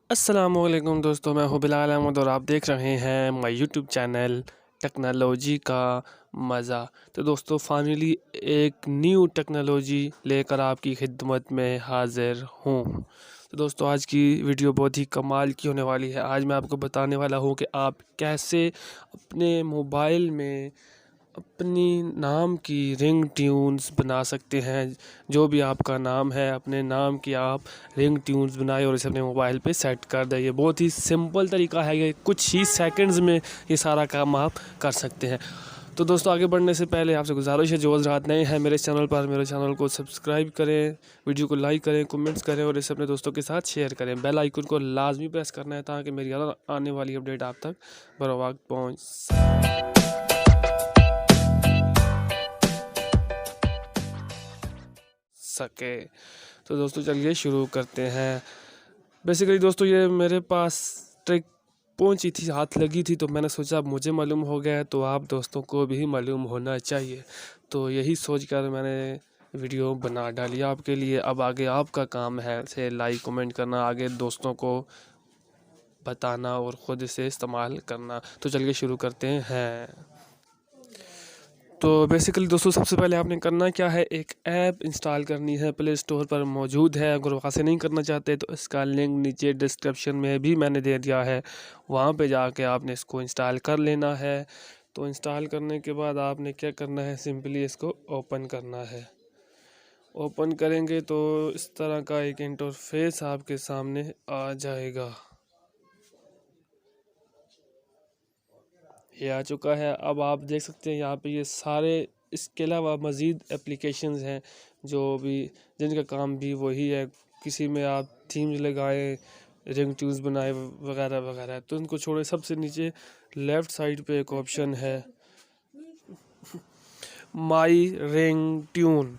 अस्सलामुअलैकुम दोस्तों, मैं हूँ बिलाल अहमद और आप देख रहे हैं माय यूट्यूब चैनल टेक्नोलॉजी का मज़ा। तो दोस्तों फाइनली एक न्यू टेक्नोलॉजी लेकर आपकी खिदमत में हाज़िर हूँ। तो दोस्तों आज की वीडियो बहुत ही कमाल की होने वाली है। आज मैं आपको बताने वाला हूँ कि आप कैसे अपने मोबाइल में अपनी नाम की रिंग ट्यून्स बना सकते हैं। जो भी आपका नाम है अपने नाम की आप रिंग ट्यून्स बनाए और इसे अपने मोबाइल पे सेट कर दें। ये बहुत ही सिंपल तरीका है, ये कुछ ही सेकंड्स में ये सारा काम आप कर सकते हैं। तो दोस्तों आगे बढ़ने से पहले आपसे गुजारिश है, जो हज़रात नए हैं मेरे चैनल पर, मेरे चैनल को सब्सक्राइब करें, वीडियो को लाइक करें, कमेंट्स करें और इसे अपने दोस्तों के साथ शेयर करें। बेल आइकन को लाजमी प्रेस करना है ताकि मेरी आने वाली अपडेट आप तक बर वक्त पहुँच सके। तो दोस्तों चलिए शुरू करते हैं। बेसिकली दोस्तों ये मेरे पास ट्रिक पहुंची थी, हाथ लगी थी, तो मैंने सोचा अब मुझे मालूम हो गया है तो आप दोस्तों को भी मालूम होना चाहिए। तो यही सोचकर मैंने वीडियो बना डाली आपके लिए। अब आगे आपका काम है इसे लाइक कमेंट करना, आगे दोस्तों को बताना और ख़ुद इसे इस्तेमाल करना। तो चलिए शुरू करते हैं। तो बेसिकली दोस्तों सबसे पहले आपने करना क्या है, एक ऐप इंस्टॉल करनी है, प्ले स्टोर पर मौजूद है। अगर वहाँ से नहीं करना चाहते तो इसका लिंक नीचे डिस्क्रिप्शन में भी मैंने दे दिया है, वहाँ पे जाके आपने इसको इंस्टॉल कर लेना है। तो इंस्टॉल करने के बाद आपने क्या करना है, सिंपली इसको ओपन करना है। ओपन करेंगे तो इस तरह का एक इंटरफेस आपके सामने आ जाएगा। ये आ चुका है। अब आप देख सकते हैं यहाँ पे ये सारे, इसके अलावा मज़ीद एप्लीकेशंस हैं जो भी जिनका काम भी वही है। किसी में आप थीम्स लगाएं, रिंग ट्यून्स बनाए वगैरह वगैरह। तो इनको छोड़े सबसे नीचे लेफ़्ट साइड पे एक ऑप्शन है माई रिंग ट्यून।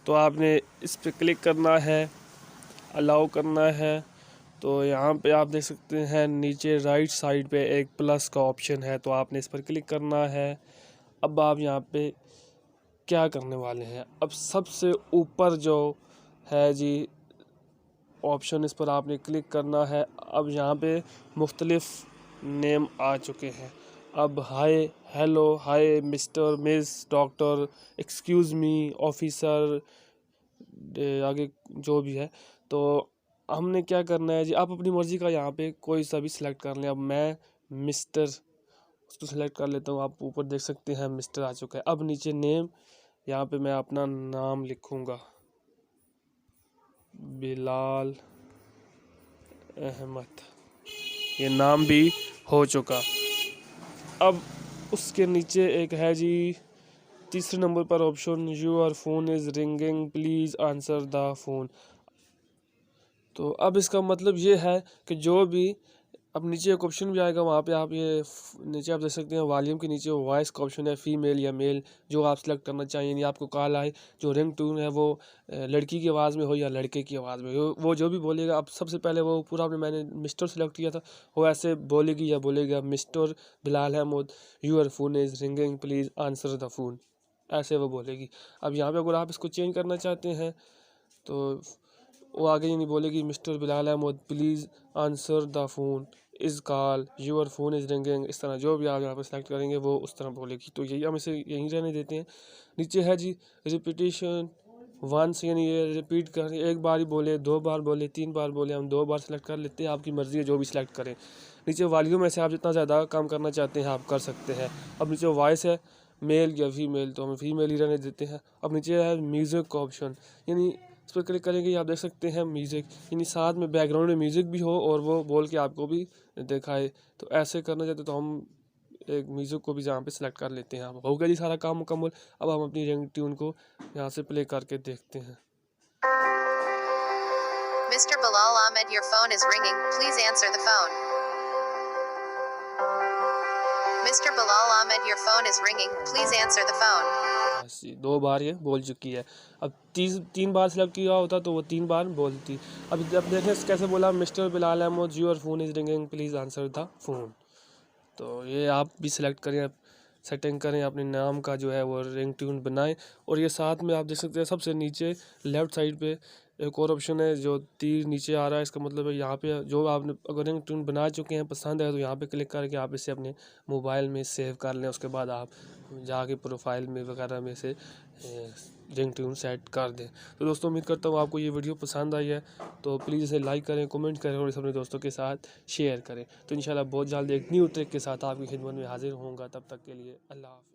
तो आपने इस पर क्लिक करना है, अलाउ करना है। तो यहाँ पे आप देख सकते हैं नीचे राइट साइड पे एक प्लस का ऑप्शन है, तो आपने इस पर क्लिक करना है। अब आप यहाँ पे क्या करने वाले हैं, अब सबसे ऊपर जो है जी ऑप्शन, इस पर आपने क्लिक करना है। अब यहाँ पे मुख्तलिफ नेम आ चुके हैं। अब hi, hello, hi, mister, miss, doctor, excuse me, officer, आगे जो भी है। तो हमने क्या करना है जी, आप अपनी मर्ज़ी का यहाँ पे कोई सा भी सिलेक्ट कर लें। अब मैं मिस्टर उसको सिलेक्ट कर लेता हूँ। आप ऊपर देख सकते हैं मिस्टर आ चुका है। अब नीचे नेम, यहाँ पे मैं अपना नाम लिखूँगा, बिलाल अहमद। ये नाम भी हो चुका। अब उसके नीचे एक है जी तीसरे नंबर पर option, your phone is ringing please answer the phone. तो अब इसका मतलब ये है कि जो भी, अब नीचे एक ऑप्शन भी आएगा, वहाँ पे आप ये नीचे आप देख सकते हैं वॉल्यूम के नीचे वॉइस का ऑप्शन है, फीमेल या मेल, जो आप सेलेक्ट करना चाहिए। यानी आपको कॉल आए, जो रिंग टून है वो लड़की की आवाज़ में हो या लड़के की आवाज़ में हो, वो जो भी बोलेगा। अब सबसे पहले वो पूरा मैंने मिस्टर सेलेक्ट किया था, वो ऐसे बोलेगी या बोलेगा mister Bilal Ahmad, your phone is ringing please answer the phone, ऐसे वो बोलेगी। अब यहाँ पर अगर आप इसको चेंज करना चाहते हैं तो वो आगे ये नहीं बोलेगी mister Bilal Ahmad please answer the phone is call, your phone is ringing. इस तरह जो भी आप यहाँ पर सेलेक्ट करेंगे वो उस तरह बोलेगी। तो यही हम इसे यहीं रहने देते हैं। नीचे है जी रिपीटिशन वंस, यानी ये रिपीट कर, एक बार ही बोले, दो बार बोले, तीन बार बोले, हम दो बार सेलेक्ट कर लेते हैं। आपकी मर्ज़ी है जो भी सिलेक्ट करें। नीचे वॉल्यूम में से आप जितना ज़्यादा काम करना चाहते हैं आप कर सकते हैं। अब नीचे वॉइस है, मेल या फीमेल, तो हम फीमेल ही रहने देते हैं। अब नीचे है म्यूज़िक का ऑप्शन, यानी इस पर क्लिक करेंगे आप देख सकते हैं म्यूज़िक, यानी साथ में बैकग्राउंड में म्यूज़िक भी हो और वो बोल के आपको भी दिखाए। तो ऐसे करना चाहते तो हम एक म्यूज़िक को भी जहाँ पे सिलेक्ट कर लेते हैं। अब हो गया जी सारा काम मुकम्मल। अब हम अपनी रिंग ट्यून को यहाँ से प्ले करके देखते हैं। Mr. Bilal Ahmed, your phone is ringing. Please answer the phone. Mr. Bilal Ahmed, your phone is ringing. Please answer the phone. दो बार ये बोल चुकी है। अब तीन बार सेलेक्ट किया होता तो वो तीन बार बोलती। अब देखें कैसे बोला, mister Bilal Ahmad, your phone is ringing please answer the phone. तो ये आप भी सिलेक्ट करें, सेटिंग करें, अपने नाम का जो है वो रिंग ट्यून बनाएं। और ये साथ में आप देख सकते हैं सबसे नीचे लेफ़्ट साइड पे एक और ऑप्शन है जो तीर नीचे आ रहा है, इसका मतलब है यहाँ पे जो आपने अगर रिंग टून बना चुके हैं, पसंद है तो यहाँ पे क्लिक करके आप इसे अपने मोबाइल में सेव कर लें। उसके बाद आप जाके प्रोफाइल में वगैरह में से रिंग टून सेट कर दें। तो दोस्तों उम्मीद करता हूँ आपको ये वीडियो पसंद आई है, तो प्लीज़ इसे लाइक करें, कमेंट करें और इसे अपने दोस्तों के साथ शेयर करें। तो इंशाल्लाह बहुत जल्द एक न्यू ट्रिक के साथ आपकी खिदमत में हाजिर होऊंगा। तब तक के लिए अल्लाह हाफ़िज़।